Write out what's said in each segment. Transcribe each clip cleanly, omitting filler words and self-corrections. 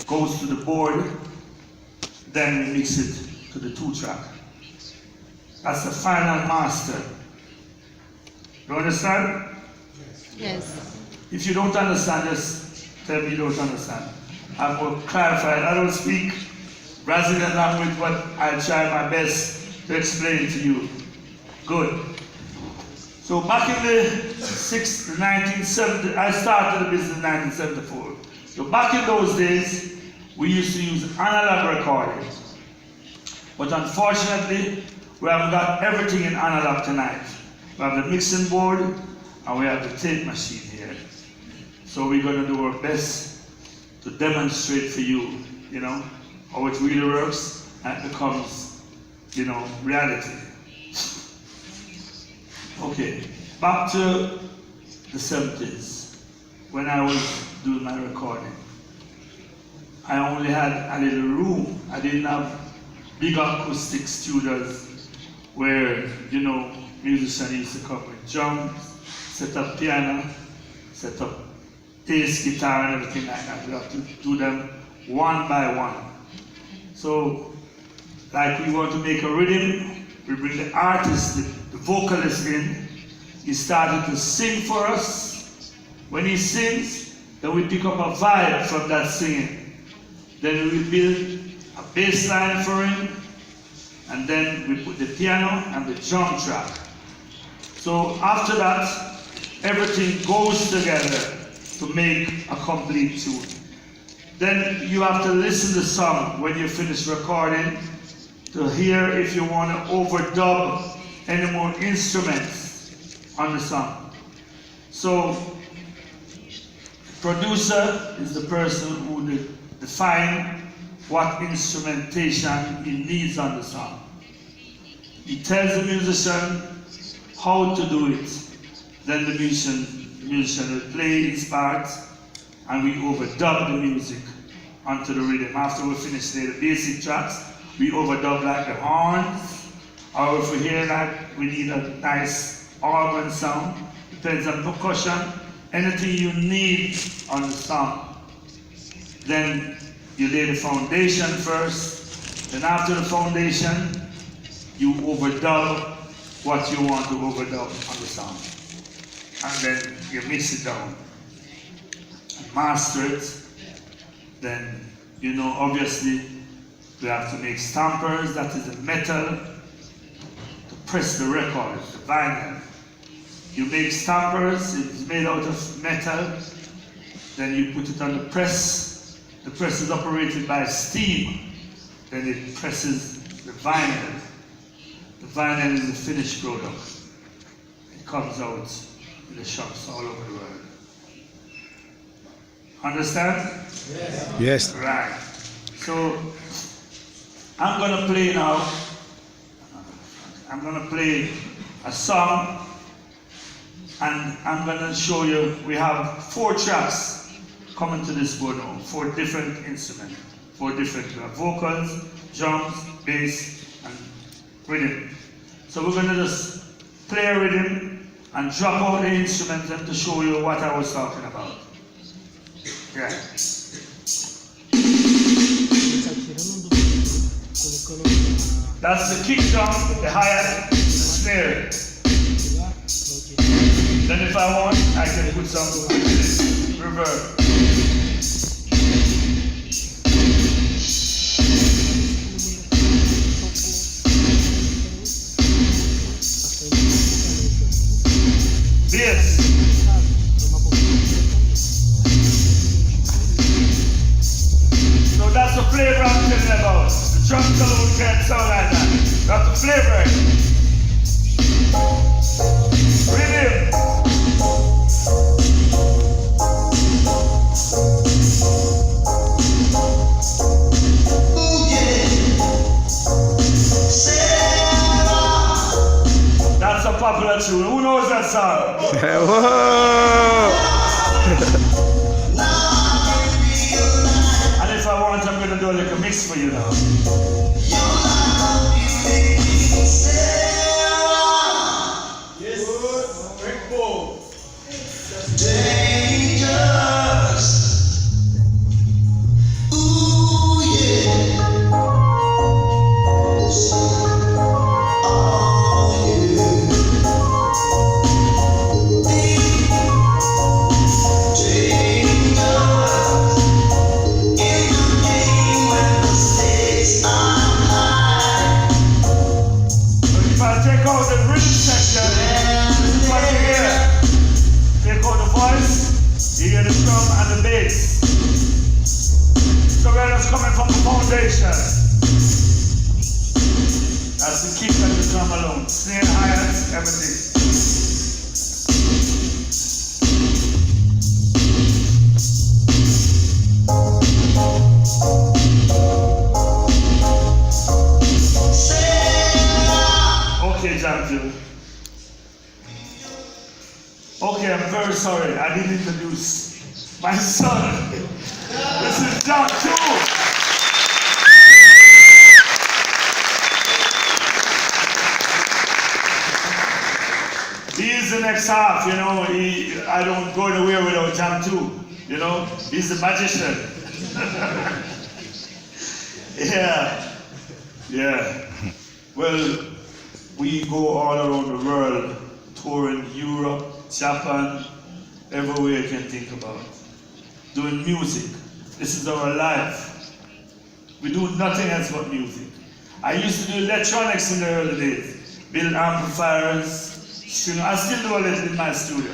goes to the board, then we mix it to the 2-track. That's the final master. You understand? Yes. If you don't understand, just tell me you don't understand. I will clarify. I don't speak Brazilian language, but I'll try my best to explain it to you. Good. So back in the 1970, I started the business in 1974. So back in those days, we used to use analog recording. But unfortunately, we haven't got everything in analog tonight. We have the mixing board, and we have the tape machine here. So we're going to do our best to demonstrate for you, you know, how it really works, and it becomes, you know, reality. Okay, back to the 70s, when I was doing my recording. I only had a little room. I didn't have big acoustic studios where, you know, musicians used to come with drums, set up piano, set up bass guitar and everything like that. We have to do them one by one. So, like we want to make a rhythm, we bring the artist, the vocalist in. He started to sing for us. When he sings, then we pick up a vibe from that singing. Then we build a bass line for him, and then we put the piano and the drum track. So after that, everything goes together to make a complete tune. Then you have to listen to the song when you finish recording to hear if you want to overdub any more instruments on the song. So, producer is the person who defines what instrumentation he needs on the song. He tells the musician how to do it. Then the musician will play his part, and we overdub the music onto the rhythm. After we finish the basic tracks, we overdub like the horns, or if we hear like we need a nice organ sound, depends on percussion, anything you need on the song. Then you lay the foundation first, then after the foundation, you overdub what you want to overdub on the song. And then you mix it down and master it. Then, you know, obviously, we have to make stampers, that is the metal, to press the record, the vinyl. You make stampers, it's made out of metal, then you put it on the press. The press is operated by steam, then it presses the vinyl. The vinyl is the finished product. It comes out in the shops all over the world. Understand? Yes. Yes. Right. So, I'm going to play now. I'm going to play a song, and I'm going to show you, we have 4 tracks coming to this board now, 4 different instruments, 4 different vocals, drums, bass, and rhythm. So we're going to just play a rhythm and drop out the instruments and to show you what I was talking about. Yeah. That's the kick drum, the hi-hat, the snare. Then if I want, I can put some reverb. Bass. So that's the flavor I'm telling about. The drums alone can't sound like that. That's the flavor. Rhythm. That's a popular tune. Who knows that song? And if I want, I'm going to do a little mix for you now. Dangerous. Ooh. that's coming from the foundation. That's the kick and the drum alone. Snare, hi-hats, everything. Okay, Jam. Okay, I'm very sorry. I didn't introduce my son. This is Jam 2. He's the next half, you know. I don't go anywhere without Jam 2, you know. He's the magician. Yeah. Well, we go all around the world, touring Europe, Japan, everywhere you can think about. Doing music. This is our life. We do nothing else but music. I used to do electronics in the early days. Build amplifiers, string. I still do a little in my studio.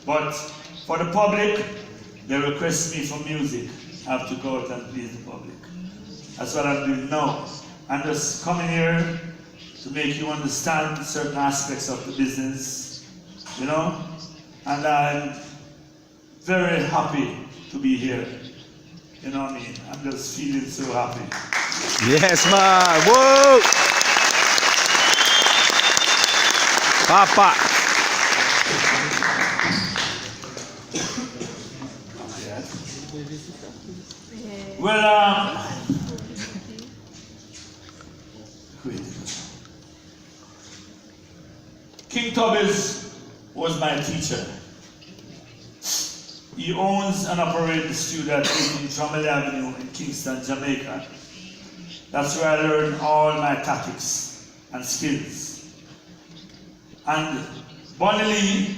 But for the public, they request me for music. I have to go out and please the public. That's what I'm doing now. I'm just coming here to make you understand certain aspects of the business, you know? And I'm very happy to be here. You know what I mean? I'm just feeling so happy. Yes, man. Whoa! Papa. Well, King Tubby's was my teacher. He owns and operates the studio at 18 Tramiel Avenue in Kingston, Jamaica. That's where I learned all my tactics and skills. And Bonnie Lee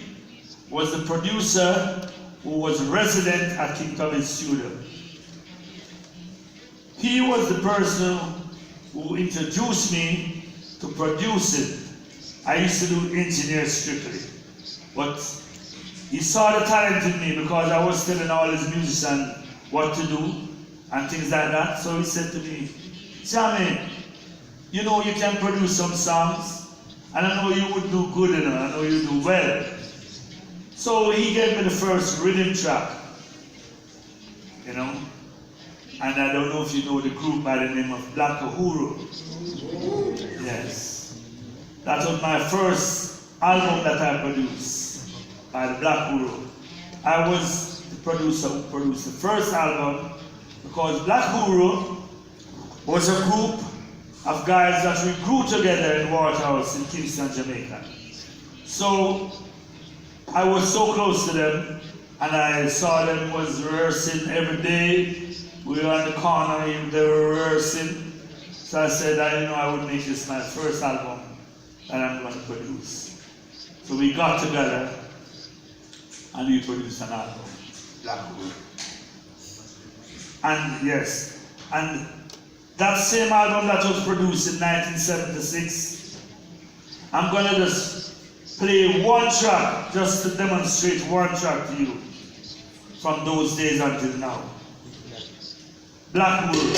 was the producer who was resident at King Tubby's studio. He was the person who introduced me to producing. I used to do engineer strictly, but he saw the talent in me because I was telling all his musicians what to do and things like that. So he said to me, Jammy, you know you can produce some songs, and I know you would do good in them, I know you do well. So he gave me the first rhythm track, you know, and I don't know if you know the group by the name of Black Uhuru. Yes. That was my first album that I produced by the Black Uhuru. I was the producer who produced the first album because Black Uhuru was a group of guys that we grew together in Waterhouse in Kingston, Jamaica. So I was so close to them, and I saw them was rehearsing every day. We were on the corner, they were rehearsing. So I said, I would make this my first album that I'm going to produce. So we got together and we produced an album, Black Uhuru. And yes, and that same album that was produced in 1976, I'm going to just play one track, just to demonstrate one track to you from those days until now. Black Uhuru.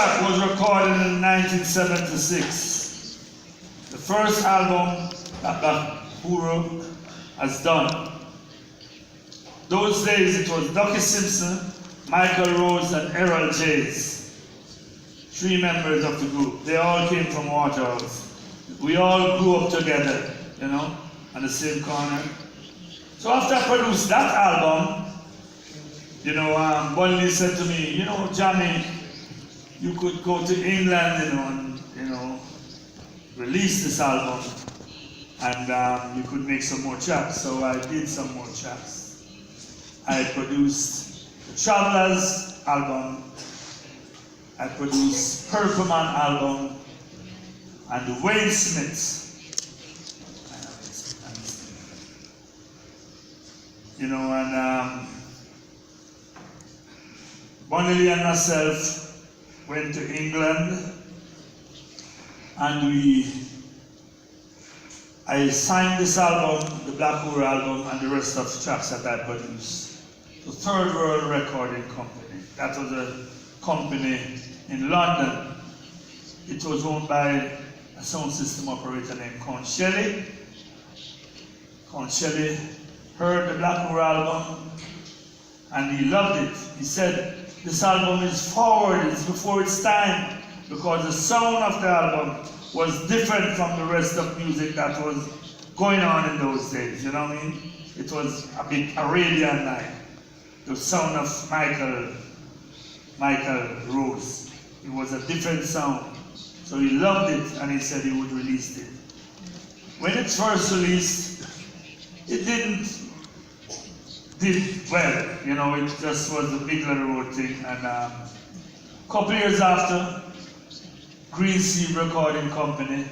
track was recorded in 1976. The first album that Bahuro has done. Those days it was Ducky Simpson, Michael Rose, and Errol Jays. 3 members of the group. They all came from Waterhouse. We all grew up together, you know, on the same corner. So after I produced that album, you know, Bunny said to me, you know, Jammy, you could go to England, you know, and, you know, release this album, and you could make some more tracks. So I did some more tracks. I produced the Travelers album, I produced Purple Man album, and the Wayne Smiths. You know, and Bonnie Lee and myself went to England, and I signed this album, the Black Hole album, and the rest of the tracks that I produced. The Third World Recording Company. That was a company in London. It was owned by a sound system operator named Con Shelley. Con Shelley heard the Black Hole album and he loved it. He said, this album is forward, it's before its time, because the sound of the album was different from the rest of music that was going on in those days, you know what I mean? It was a bit Arabian-like. The sound of Michael Rose. It was a different sound. So he loved it and he said he would release it. When it first released, it did well, you know, it just was a middle of the road thing. And a couple years after, Green Sea Recording Company,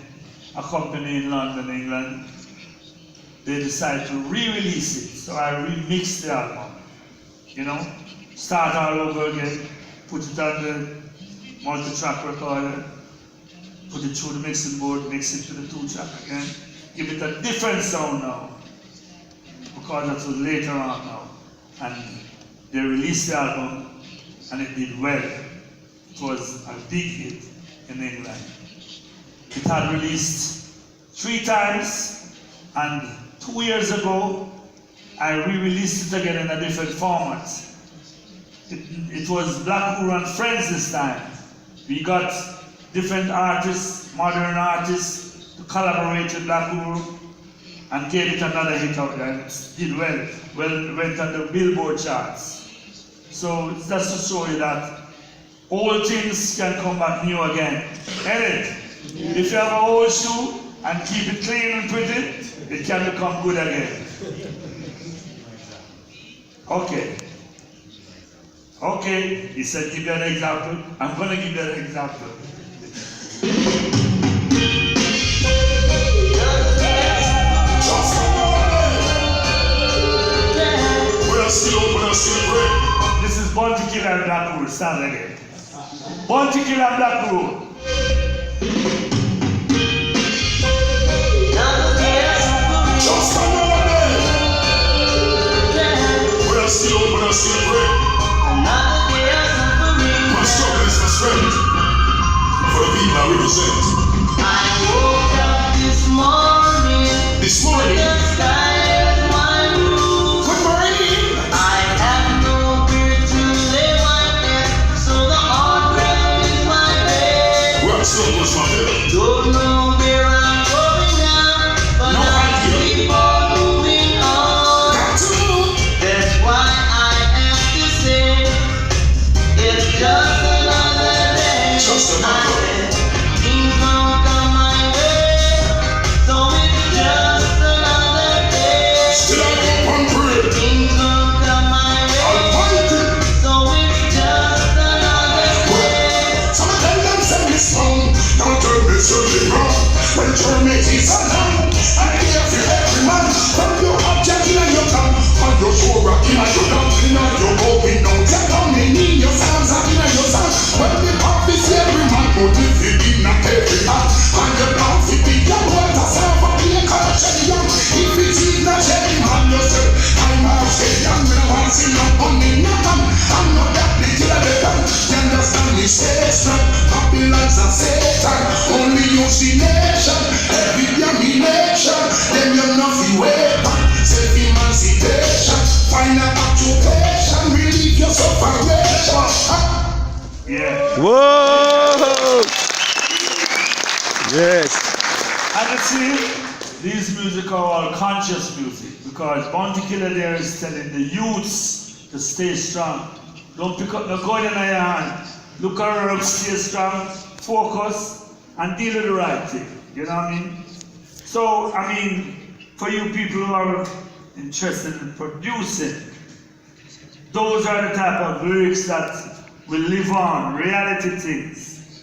a company in London, England, they decided to re-release it. So I remixed the album. You know, start all over again, put it on the multi-track recorder, put it through the mixing board, mix it to the 2-track again, give it a different sound now, because that was later on now. And they released the album, and it did well. It was a big hit in England. It had released 3 times, and 2 years ago, I re-released it again in a different format. It was Black Hole and Friends this time. We got different artists, modern artists, to collaborate with Black Hole and gave it another hit out there. It did well. Well, went on the Billboard charts. So it's just to show you that old things can come back new again. Ain't it? Yeah. If you have an old shoe and keep it clean and pretty, it can become good again. Okay. Okay, he said, give you an example. I'm going to give you an example. This is Born to Kill and Black Rule. Stand again. Born to Kill and Black Rule. Just another day. We're still open and still break. My struggle is for strength. For the people I represent. I woke up this morning. This morning. The sky is my roof. Good morning. I have no beer to lay my head, so the hard ground is my bed. Well, still what's my bed? Don't know where I'm going now, but No I idea. keep on moving on. Got to move. That's why I have to say, it's just another day. Just another. Things don't come my way, so it's just another day. Still I go on bread. Things don't come my I'll way, find it. so it's just another day. Some of them send me song. Don't turn me surely wrong. When Germany is alone, I hear for every man. From your object in your tongue, on your shoulder, in your tongue, in your open note. Take on me, in your sounds, and in your sound. When the office, every man go to the in a every hand. And your mouth, if it young, what a sound for the culture young. If it is not Jenny, man, yourself. I'm out, say young, when I want to see no money, nothing. I'm not that little of the gun. You understand me, stay strong. hallucination, every domination. Them you nothing weapon, self-emancipation. Find an occupation, relieve your sufferation. Yeah. Whoa! Yes. And you see, these music are all conscious music because Bounty Killer there is telling the youths to stay strong. Don't pick up the gun in your hand. Look around, stay strong, focus, and deal with the right thing. You know what I mean? So, I mean, for you people who are interested in producing, those are the type of lyrics that will live on, reality things.